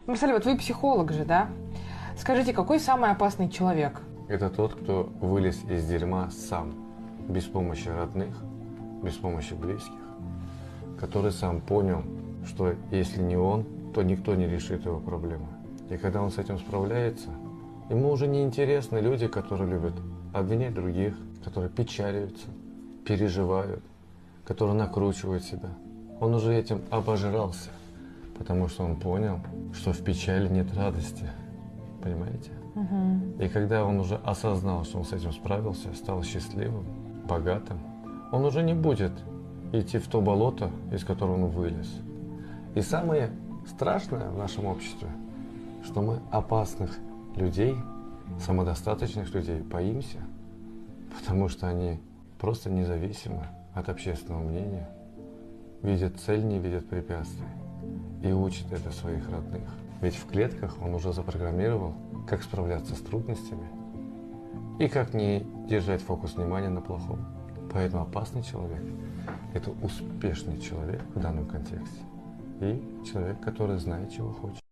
Марсель, вот вы психолог же, да? Скажите, какой самый опасный человек? Это тот, кто вылез из дерьма сам, без помощи родных, без помощи близких, который сам понял, что если не он, то никто не решит его проблемы. И когда он с этим справляется, ему уже не интересны люди, которые любят обвинять других, которые печалятся, переживают, которые накручивают себя. Он уже этим обожрался, потому что он понял, что в печали нет радости. Понимаете? И когда он уже осознал, что он с этим справился, стал счастливым, богатым, он уже не будет идти в то болото, из которого он вылез. И самое страшное в нашем обществе, что мы опасных людей, самодостаточных людей боимся, потому что они просто независимы от общественного мнения, видят цель, не видят препятствий и учат это своих родных. Ведь в клетках он уже запрограммировал, как справляться с трудностями и как не держать фокус внимания на плохом. Поэтому опасный человек – это успешный человек в данном контексте и человек, который знает, чего хочет.